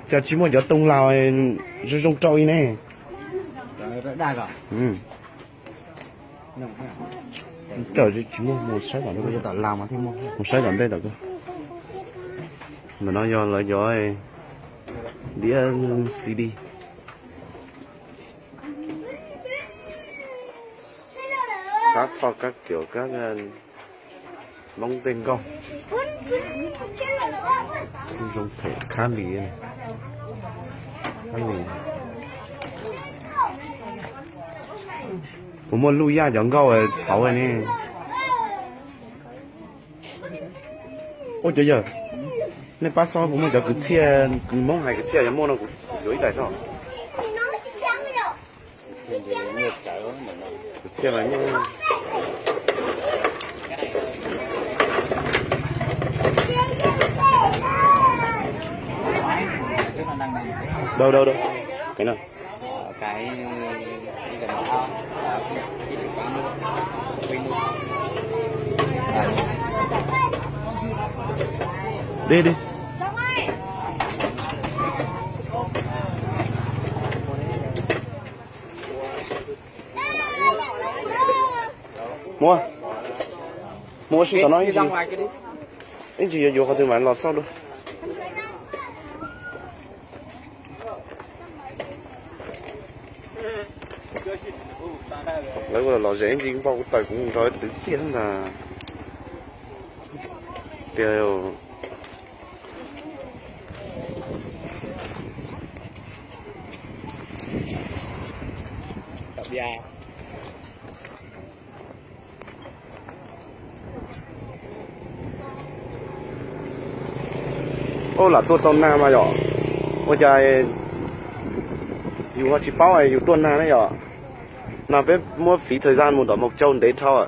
cho chỉ muốn cho tung lào rồi trong trôi này đa cả trời chỉ muốn một sai đoạn bây giờ tao làm mà thêm một sai đoạn đây được cơ mà nó do đĩa CD sát thọ các kiểu các bóng tên công dùng thể khá mì này khá mìผมว่าลูกย่าจังก็เผาไอ้นี่โอ้เจ๋อในป้าซ้อผมมันจะกุเทียนกุมองหายกุเทียนยังมองเรากุอยู่ที่ไหนซ้อกุเทียนอะไรเนี่ยđâu đâu đâu cái nào cái gần đó cái chụp đi đi mua xin tao nói gì anh chỉ vô có từ mà lọt sau đâu lấy cái lò rẻ gì cũng bao tài cũng nói tự nhiên là tiêu tập da ô là tôi tôm na mà nhỏ ôi trời dù họ chỉ bao này dù tuần na đấy nhỏ nào biết mua phí thời gian một đó một châu để thao à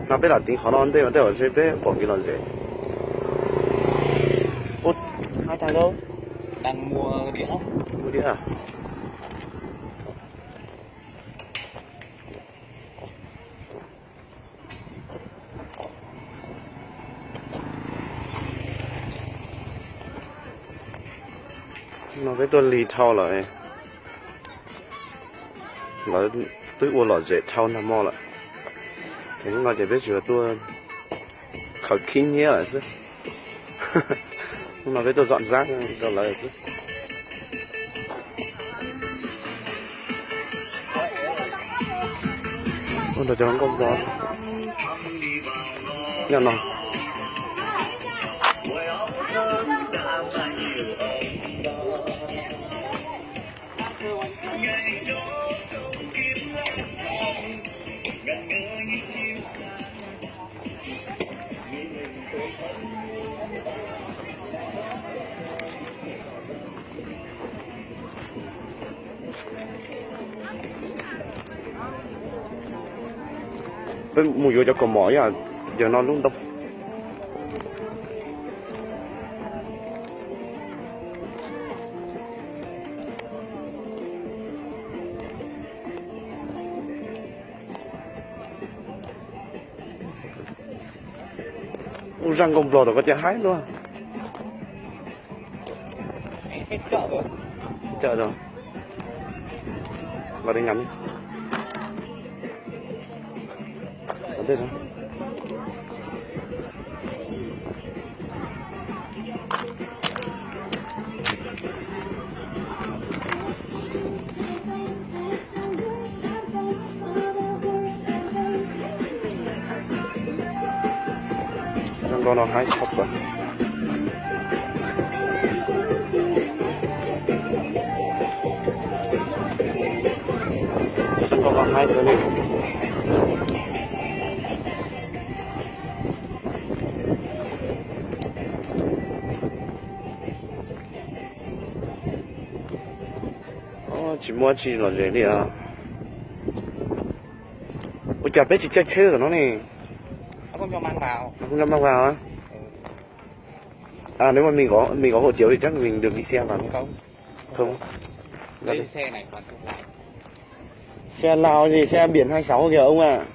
nào biết là tính khó non đây mà đây ở đây biết bỏ cái là gì út hai thằng đâu đang mua đĩa à nó biết tôi lì thao lại nó tôi uống lọ dễ thao nằm mò lại thế nhưng mà chỉ biết chữa tôi khởi kinh nhé là chứ nó biết tôi dọn rác rồi lại chứ ôi tôi cho nó công đó nhận nào với mùi vô cho còn mỏi à giờ nó lung tung răng công lò rồi có chả hái luôn chợ rồi vào đây ngắm ở đây thôi răng con nó hái chọc rồi răng con nó hái rồi đi chỉ mua chỉ là rẻ đi à ôi chả biết chỉ chơi chơi rồi nó này không cho mang vào. Không dám mang vào á? À nếu mà mình có hộ chiếu thì chắc mình được đi xe vào Không. không? Lên xe này còn lại. Xe Lào gì xe biển 26 kìa ông à.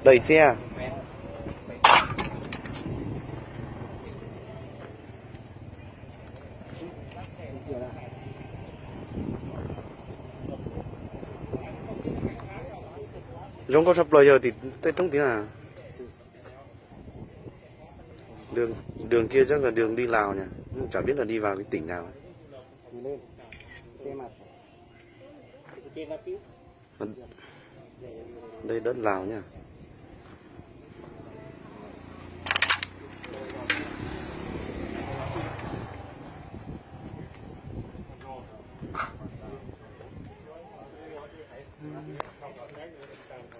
Đẩy xe. Giống có sắp lời giờ thì tới thông tin à? Đường kia chắc là đường đi Lào nhỉ? Nhưng chả biết là đi vào cái tỉnh nào. Đây đất Lào nhá.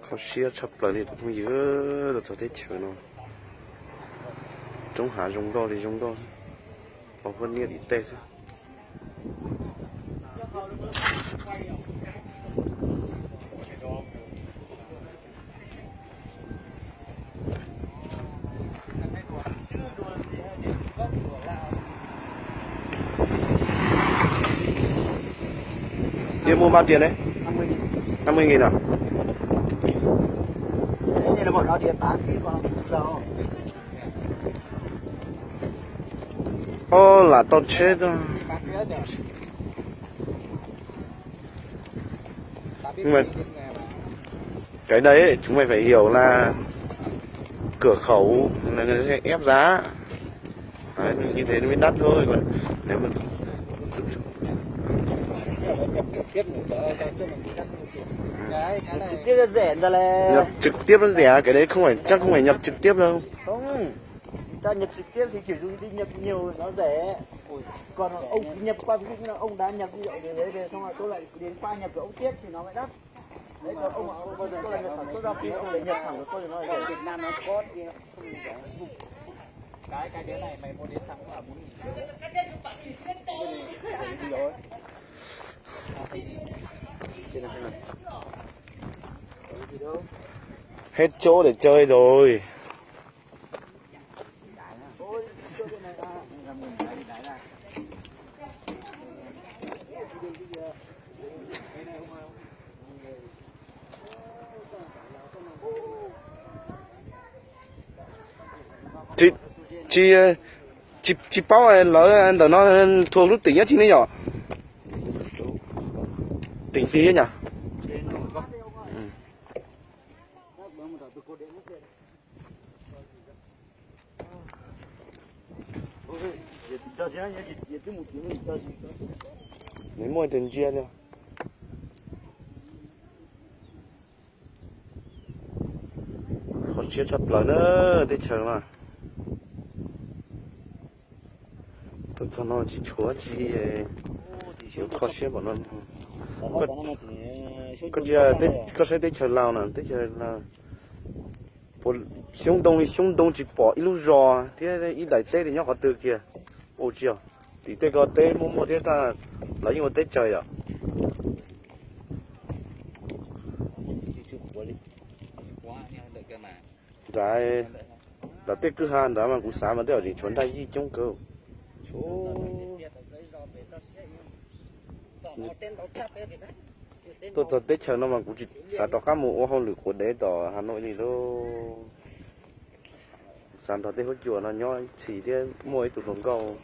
Có xe chập lại thì không nhớ được cho thế chờ nó. Trong hạ dùng đo thì dùng đo. Có vấn đề đi tê sao? Đi mua bao tiền đấy? 50.000 à? Đây là một đó điện bán phí vào dầu. Ô là tao chết rồi. Nhưng mà cái đấy chúng mày phải hiểu là cửa khẩu là người ta sẽ ép giá. Đấy, như thế nó mới đắt thôi, còn nếu mà trực tiếp nó rẻ ra là nhập trực tiếp nó rẻ, cái đấy không phải chắc không phải nhập trực tiếp đâu. không, ta nhập trực tiếp thì kiểu đi nhập nhiều nó rẻ. Còn ông nhập qua ví dụ như là ông đã nhập như vậy để về xong rồi tôi lại đến qua nhập của ông tiếp thì nó mới đắt. Đấy còn ông tôi là nhà sản xuất ra thì ông lại nhập thẳng của tôi thì nó lại rẻ. Việt Nam nó có thì không rẻ. Cái đứa này mày mua đến xăng là 4.000 rồi. Hết chỗ để chơi rồi. Chị bao này lỡ nó thuộc lúc tỉnh nhất chính đấy nhở? Tỉnh phí ấy nhỉ? Mấy mua tiền chia nha. Còn chia chặt lỡ nữa, để chờ mà. Tôi cho nó chỉ chúa chỉ khó xếp bọn nó. Có giờ có sẽ tới chờ lao nè, tới chờ là xuống đông chỉ bỏ ít lúc rò, thế ít đại tết thì nhóc họ từ kia, ô chiều, thì tết có tết mua thế ta lấy những tết trời à. Đấy, là tết cứ han đó mà cũng sáng mà đều thì chuẩn thay gì trong cơ. Tôi tết chờ nó mà cũng chỉ sáng đó các mùa không được của đấy đó Hà Nội thì đâu sáng đó tết hốt chùa nó nhoi chỉ thế mỗi tụi thống cầu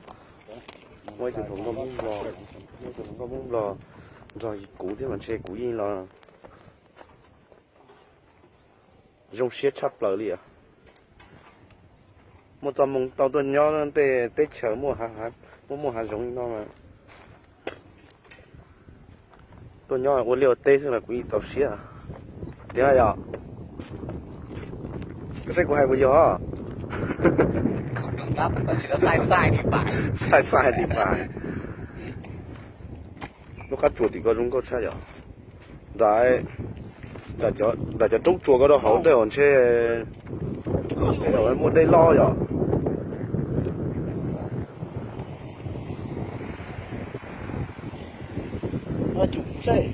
mỗi tụi thống cầu bún lò rồi cú thế mà chơi cú gì là dùng xiết chắp lỡ liền một tầm mùng tàu tuần nhó tết chờ mùa hạ giống nó mà tôi nhớ là liều tê xong là quý tàu xía à? Thế này à? Cái sách của hai bây giờ hả? Không đúng lắm, có gì nó sai thì phải. Sai thì phải. Lúc khác chuột thì có đúng có sai à? Đấy, đã cho trúng chuột có đâu hậu tới hồn xe. Cái đầu em muốn đây lo rồi. nó chủ xe